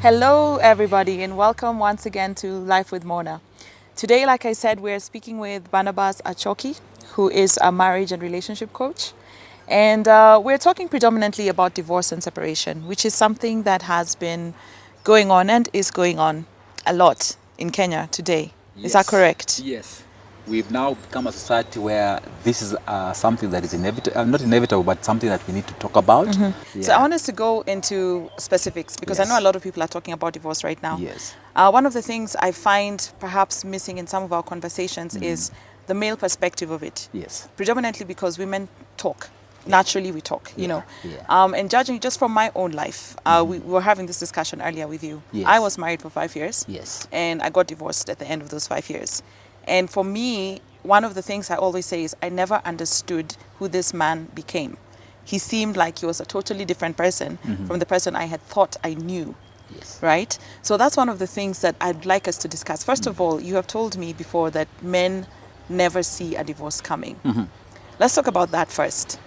Hello, everybody, and welcome once again to Life with Mona. Today, like I said, we're speaking with Barnabas Achoki, who is a marriage and relationship coach. And we're talking predominantly about divorce and separation, which is something that has been going on and is going on a lot in Kenya today. Is that correct? Yes. We've now become a society where this is something that is inevitable, not inevitable, but something that we need to talk about. Mm-hmm. So I want us to go into specifics because I know a lot of people are talking about divorce right now. Yes. One of the things I find perhaps missing in some of our conversations is the male perspective of it. Yes. Predominantly because women talk. Naturally, we talk, you know. Yeah. And judging just from my own life, we were having this discussion earlier with you. Yes. I was married for 5 years. Yes. And I got divorced at the end of those 5 years. And for me, one of the things I always say is I never understood who this man became. He seemed like he was a totally different person from the person I had thought I knew. Yes. Right? So that's one of the things that I'd like us to discuss. First of all, you have told me before that men never see a divorce coming. Let's talk about that first.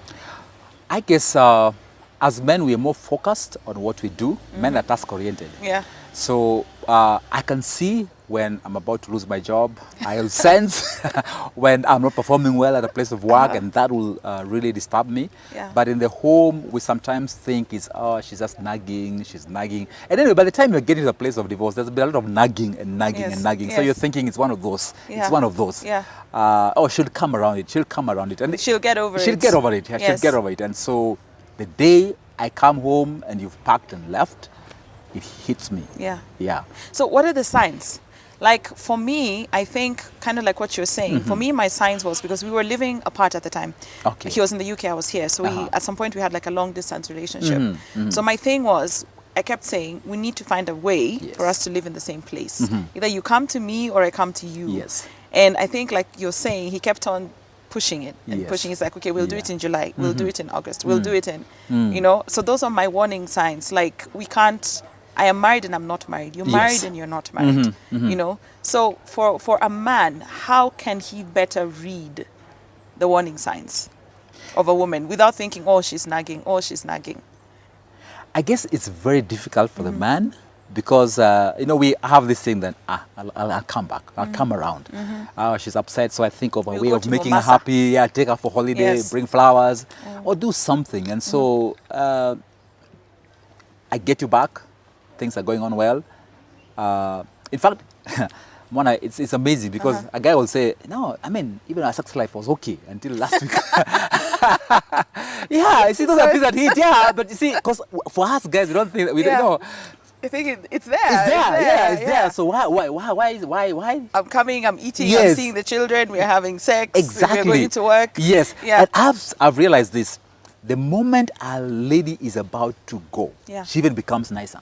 I guess as men, we are more focused on what we do. Men are task-oriented. Yeah. So I can see when I'm about to lose my job. I'll sense when I'm not performing well at a place of work, and that will really disturb me. Yeah. But in the home, we sometimes think it's, oh, she's just nagging, she's nagging. And anyway, by the time you're getting to a place of divorce, there's been a lot of nagging and nagging Yes. and nagging. Yes. So you're thinking it's one of those. Yeah. It's one of those. Yeah. Oh, she'll come around it. She'll come around it. And She'll get over it. She'll get over it. Yeah, Yes. she'll get over it. And so the day I come home and you've packed and left, it hits me. Yeah. Yeah. So what are the signs? Like for me, I think kind of like what you're saying. For me, my signs was because we were living apart at the time. Okay. He was in the UK, I was here. So we, at some point we had like a long distance relationship. So my thing was, I kept saying, we need to find a way for us to live in the same place. Either you come to me or I come to you. Yes. And I think like you're saying, he kept on pushing it and Yes. pushing. It's like, okay, we'll do Yeah. it in July. We'll do it in August. We'll do it in, you know. So those are my warning signs. Like we can't, I am married and I'm not married. You're Yes. married and you're not married, you know. So for a man, how can he better read the warning signs of a woman without thinking, oh, she's nagging, oh, she's nagging? I guess it's very difficult for the man because, you know, we have this thing that, I'll come back, I'll come around. She's upset, so I think of a We'll way go of to making her Mombasa. happy. Yeah, take her for holiday, Yes. bring flowers, or do something. And so I get you back, things are going on well. In fact, Mona, it's amazing because a guy will say, no, I mean, even our sex life was okay until last week. Yeah, you see, those are things that hit, yeah. But you see, because for us guys, we don't think that we Yeah. don't know. I think it's there. It's there, yeah, it's there. So why? I'm coming, I'm eating, I'm Yes. seeing the children, we're having sex, Exactly. we're going to work. Yes. Yeah. And I've realized this. The moment a lady is about to go, Yeah. she even becomes nicer.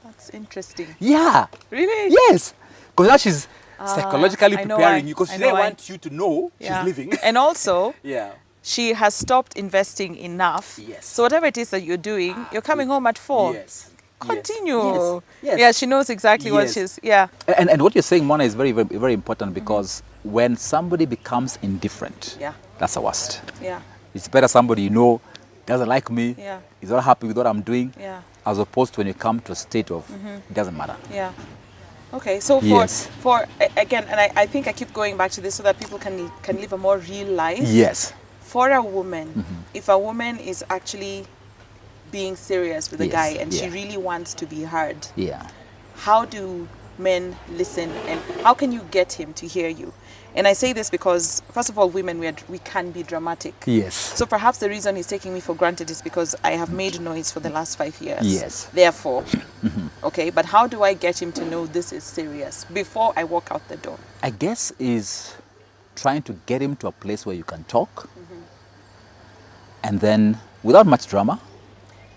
That's interesting. Yeah. Really? Yes. Because now she's psychologically I know preparing why. you because I she know didn't why. want you to know Yeah. she's leaving. And also, Yeah. she has stopped investing enough. Yes. So whatever it is that you're doing, you're coming home at 4. Yes. Continue. Yes. Yeah, she knows exactly what Yes. she's, yeah. And what you're saying, Mona, is very, very, very important because when somebody becomes indifferent, Yeah. that's the worst. Yeah. It's better somebody you know doesn't like me, Yeah. is not happy with what I'm doing, Yeah. as opposed to when you come to a state of it doesn't matter. Yeah. Okay, so Yes. again, and I think I keep going back to this so that people can live a more real life. Yes. For a woman, if a woman is actually being serious with a Yes, guy and she yeah. really wants to be heard, Yeah. how do men listen and how can you get him to hear you? And I say this because, first of all, women, we can be dramatic. Yes. So perhaps the reason he's taking me for granted is because I have made noise for the last 5 years. Yes. Therefore, okay, but how do I get him to know this is serious before I walk out the door? I guess is trying to get him to a place where you can talk and then without much drama,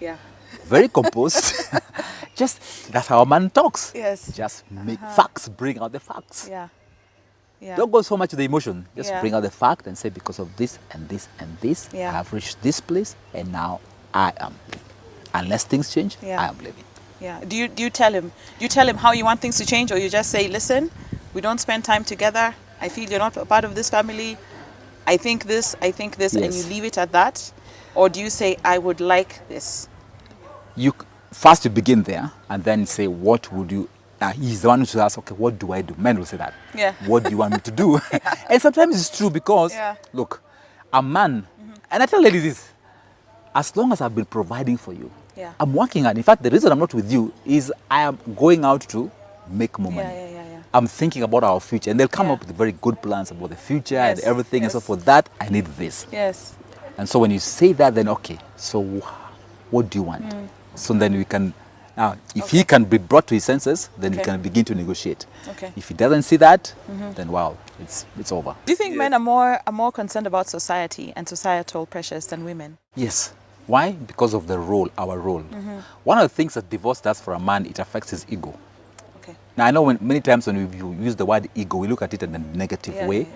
Yeah. very composed. Just that's how a man talks. Yes. Just make facts, bring out the facts. Yeah. Yeah. Don't go so much to the emotion. Just Yeah. bring out the fact and say because of this and this and this, Yeah. I have reached this place and now I am. Unless things change, Yeah. I am leaving. Yeah. Do you tell him? Do you tell him how you want things to change, or you just say, "Listen, we don't spend time together. I feel you're not a part of this family. I think this, and Yes. you leave it at that?" Or do you say, "I would like this"? first you begin there and then say, what would you, he's the one who asks, okay, what do I do? Men will say that. Yeah. What do you want me to do? And sometimes it's true because, look, a man, and I tell ladies this, as long as I've been providing for you, I'm working hard. In fact, the reason I'm not with you is I am going out to make more money. I'm thinking about our future, and they'll come up with very good plans about the future and everything. And so for that, I need this. Yes. And so when you say that, then okay, so what do you want? So then we can, if he can be brought to his senses, then we can begin to negotiate. Okay. If he doesn't see that, then wow, it's over. Do you think men are more concerned about society and societal pressures than women? Yes. Why? Because of the role, our role. One of the things that divorce does for a man, it affects his ego. Now, I know many times when we use the word ego, we look at it in a negative way.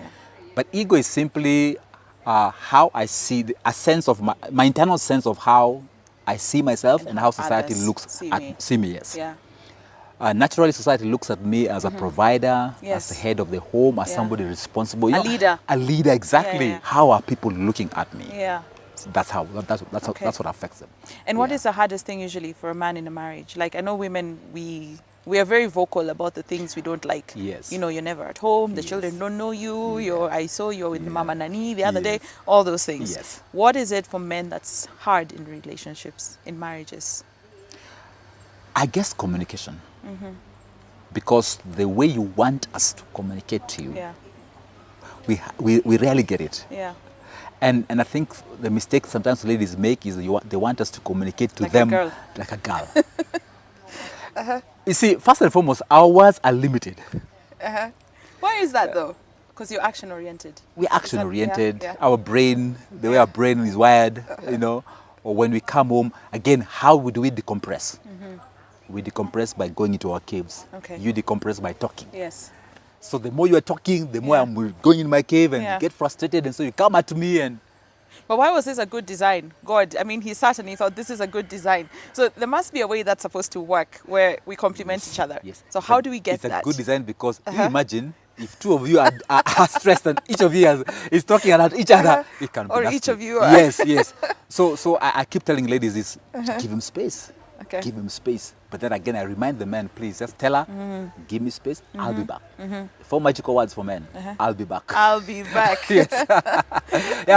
But ego is simply how I see, a sense of my internal sense of how I see myself and how society looks at me. Yes. Naturally, society looks at me as a provider, as the head of the home, as somebody responsible. A leader. A leader, exactly. How are people looking at me? So that's what affects them. And what is the hardest thing usually for a man in a marriage? Like, I know women, we are very vocal about the things we don't like. Yes. You know, you're never at home, the children don't know you, I saw you with Mama Nani the other day, all those things. Yes. What is it for men that's hard in relationships, in marriages? I guess communication. Because the way you want us to communicate to you, we rarely get it. And I think the mistake sometimes ladies make is they want us to communicate to them like a girl. You see, first and foremost, our words are limited. Why is that though? Because you're action-oriented. We're action-oriented. Our brain, the way our brain is wired, you know, or when we come home, again, how do we decompress? We decompress by going into our caves. You decompress by talking. Yes. So the more you are talking, the more I'm going in my cave and get frustrated, and so you come at me and... But why was this a good design? God, I mean, he sat and he thought this is a good design. So there must be a way that's supposed to work where we complement each other. Yes. So how do we get that? It's a good design because you imagine if two of you are stressed and each of you is talking at each other, it can be or nasty. each of you are... Yes. So I keep telling ladies this, give him space. Give him space. But then again, I remind the men, please, just tell her, give me space, I'll be back. 4 magical words for men, I'll be back. I'll be back. Yes.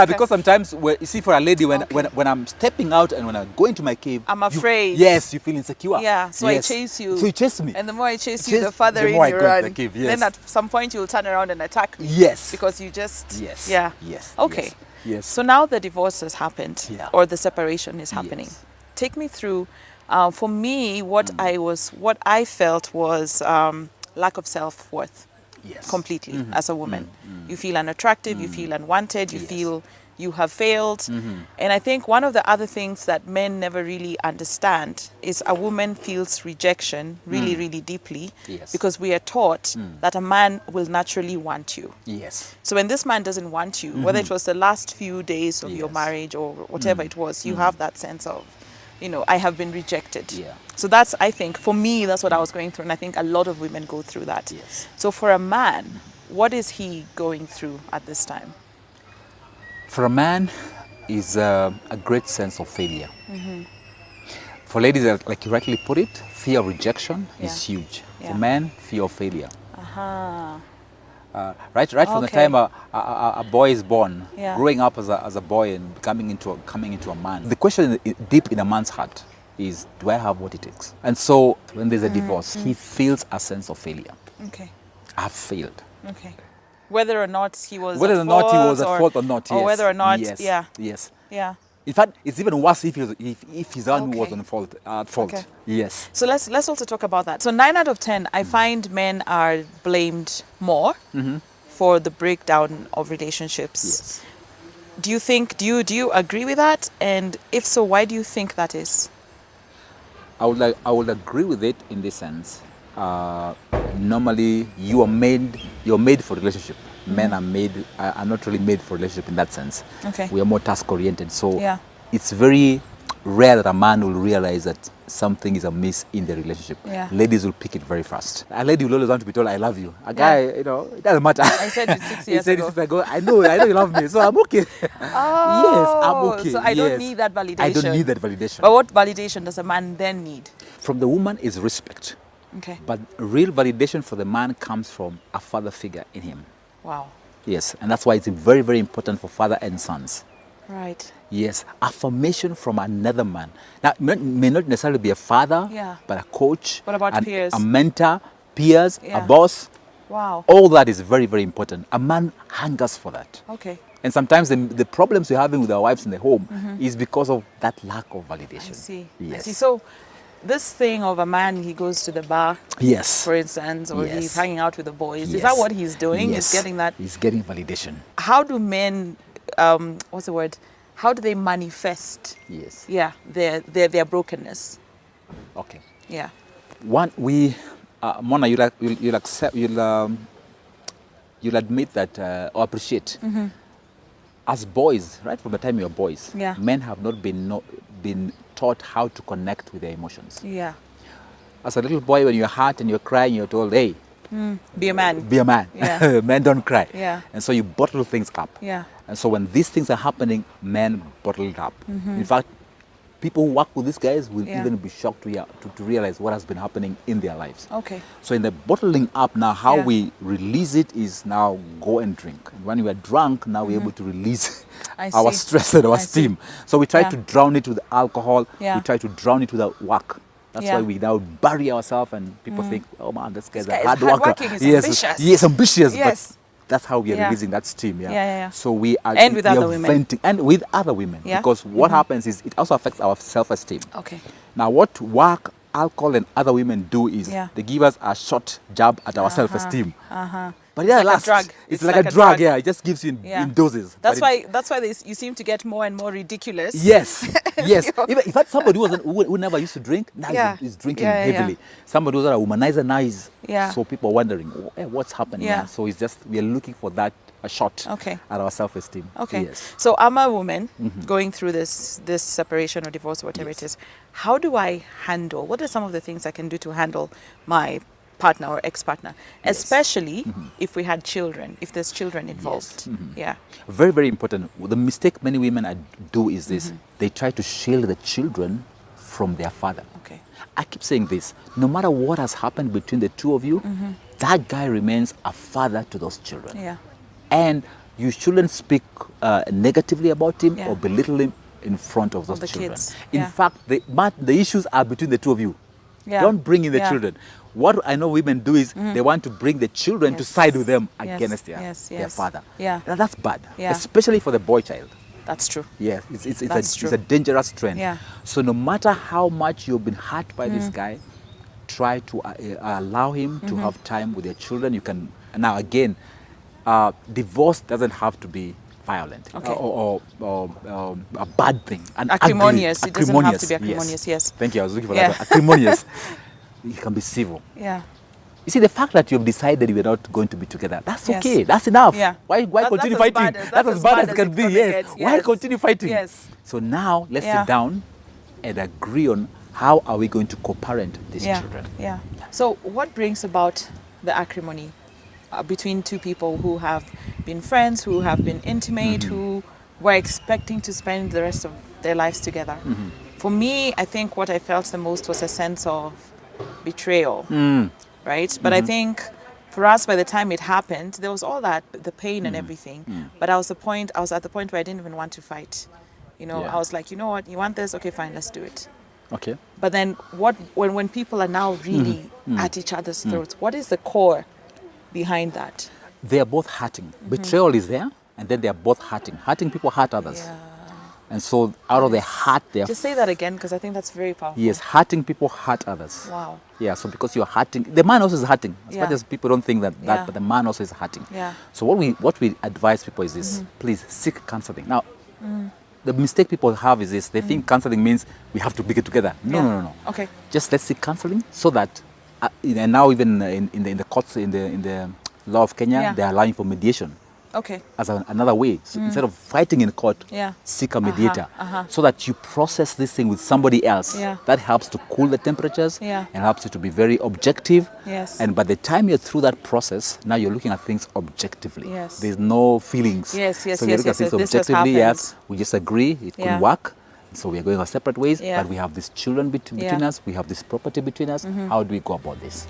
Because sometimes, you see, for a lady, when I'm stepping out and when I go into my cave, I'm afraid. You feel insecure. Yeah, so I chase you. So you chase me. And the more I chase you, the further in you run. The cave, Then at some point, you'll turn around and attack me. Yes. Because you just... Yes. Yeah. Yes. Okay. Yes. So now the divorce has happened, or the separation is happening. Take me through... for me, what I felt was lack of self-worth. Completely, as a woman. You feel unattractive, you feel unwanted, you feel you have failed. And I think one of the other things that men never really understand is a woman feels rejection really, really deeply because we are taught that a man will naturally want you. So when this man doesn't want you, whether it was the last few days of your marriage or whatever it was, you have that sense of, you know, I have been rejected. So that's, I think, for me, that's what I was going through. And I think a lot of women go through that. So for a man, what is he going through at this time? For a man, is a great sense of failure. For ladies, like you rightly put it, fear of rejection is huge. For men, fear of failure. Right from the time a boy is born, growing up as a boy and coming into a man, the question deep in a man's heart is, do I have what it takes? And so when there's a divorce, he feels a sense of failure. I've failed. Whether or not he was at fault or not, or whether or not, yes. In fact, it's even worse if he's the one who was at fault. Yes. So let's also talk about that. So 9 out of 10, I find men are blamed more for the breakdown of relationships. Do you agree with that? And if so, why do you think that is? I would agree with it in this sense. Normally, you're made for relationship. Men are not really made for relationship in that sense. We are more task oriented. So it's very rare that a man will realize that something is amiss in the relationship, Yeah. ladies will pick it very fast. A lady will always want to be told, I love you. A guy, you know, it doesn't matter. I said it 6 He years said ago. it 6 years ago. I know you love me, so I'm okay. Yes, I'm okay. So I don't yes. need that validation. I don't need that validation. But what validation does a man then need? From the woman is respect. Okay. But real validation for the man comes from a father figure in him. Wow. Yes, and that's why it's very, very important for father and sons. Right. Yes, affirmation from another man. Now, may not necessarily be a father, Yeah. but a coach. What about peers? A mentor, peers, Yeah. a boss. Wow. All that is very, very important. A man hungers for that. Okay. And sometimes the problems we're having with our wives in the home is because of that lack of validation. I see. Yes. I see. So this thing of a man, he goes to the bar, Yes. for instance, or Yes. he's hanging out with the boys. Yes. Is that what he's doing? Yes. He's getting that. He's getting validation. How do men, what's the word? How do they manifest? Yes. Yeah, their brokenness. Okay. Yeah. One, Mona, you'll accept, you'll admit that or appreciate. As boys, right from the time you're boys, Yeah. men have not been taught how to connect with their emotions. Yeah. As a little boy, when you're hurt and you're crying, you're told, hey, Be a man. be a man. Yeah. Men don't cry. Yeah. And so you bottle things up. Yeah. And so when these things are happening, men bottle it up. In fact, people who work with these guys will Yeah. even be shocked to realize what has been happening in their lives. Okay. So in the bottling up now, how Yeah. we release it is now go and drink. And when we are drunk, now we're able to release I our see. stress and our I see. steam. So we try Yeah. to drown it with alcohol. Yeah. We try to drown it with our work. That's Yeah. why we now bury ourselves and people think, oh man, this guy's guy a is hard worker. hardworking, he's yes, ambitious. Yes, ambitious. Yes. But that's how we are Yeah. releasing that steam. Yeah. Yeah. So we are And with we are other women. venting, and with other women. Yeah. Because what happens is it also affects our self-esteem. Okay. Now, what work, alcohol, and other women do is Yeah. they give us a short jab at our self-esteem. But yeah, like a last, drug. It's like a drug. Yeah, it just gives you Yeah. in doses. That's But it- why you seem to get more and more ridiculous. Yes, yes. Even in fact, somebody who never used to drink now Yeah. is drinking Yeah, yeah, yeah. heavily. Somebody who's a womanizer now is. Yeah. So people are wondering, what's happening? Yeah. Now? So it's just we are looking for that a shot Okay. at our self-esteem. Okay. Yes. So I'm a woman going through this separation or divorce or whatever it is. How do I handle? What are some of the things I can do to handle my partner or ex-partner, especially if we had children, if there's children involved? Yeah. Very, very important. The mistake many women do is this: they try to shield the children from their father. Okay. I keep saying this: no matter what has happened between the two of you, that guy remains a father to those children. Yeah. And you shouldn't speak negatively about him Yeah. or belittle him in front of those the children. kids. In Yeah. fact, the issues are between the two of you. Yeah. Don't bring in the Yeah. children. What I know women do is they want to bring the children to Yes. side with them Yes. against Yes. their Yes. father. Yeah. Now, that's bad, Yeah. especially for the boy child. That's true. Yeah, it's That's true. a dangerous trend. Yeah. So no matter how much you've been hurt by this guy, try to allow him to have time with your children. You can now again, divorce doesn't have to be violent Okay. or a bad thing. An Acrimonious. ugly- It doesn't have to be acrimonious, acrimonious. Yes. Thank you. I was looking for Yeah. that. Acrimonious. It can be civil. Yeah. You see, the fact that you've decided you're not going to be together, that's Yes. okay. That's enough. Yeah. Why That's continue as fighting? bad as- That's as bad as it can it's be, gonna yes. get. Why Yes. continue fighting? Yes. So now let's Yeah. sit down and agree on how are we going to co-parent these Yeah. children. Yeah. So what brings about the acrimony between two people who have been friends, who have been intimate, who were expecting to spend the rest of their lives together? For me, I think what I felt the most was a sense of betrayal, right? But I think for us, by the time it happened, there was all that, the pain and everything. But I was at the point where I didn't even want to fight. You know, Yeah. I was like, you know what, you want this? Okay, fine, let's do it. Okay. But then when people are now really at each other's throats, what is the core behind that? They are both hurting. Betrayal is there, and then they are both hurting. Hurting people hurt others. Yeah. And so out of the heart, they are... Just say that again, because I think that's very powerful. Yes, hurting people hurt others. Wow. Yeah, so because you're hurting, the man also is hurting. As much Yeah. as people don't think that, Yeah. but the man also is hurting. Yeah. So what we advise people is this: please seek counseling. Now, the mistake people have is this: they think counseling means we have to be together. No, Yeah. no. Okay. Just let's seek counseling so that, and now even in the courts in the law of Kenya, Yeah. they're allowing for mediation. Okay. as another way. So instead of fighting in court, Yeah. seek a mediator so that you process this thing with somebody else. Yeah. That helps to cool the temperatures Yeah. and helps you to be very objective. Yes. And by the time you're through that process, now you're looking at things objectively. Yes. There's no feelings. Yes, yes, so we're yes, looking yes, at things yes. This has objectively. Yes, happened. we just agree it Yeah. could work. So we are going our separate ways, Yeah. but we have these children between Yeah. us. We have this property between us. How do we go about this?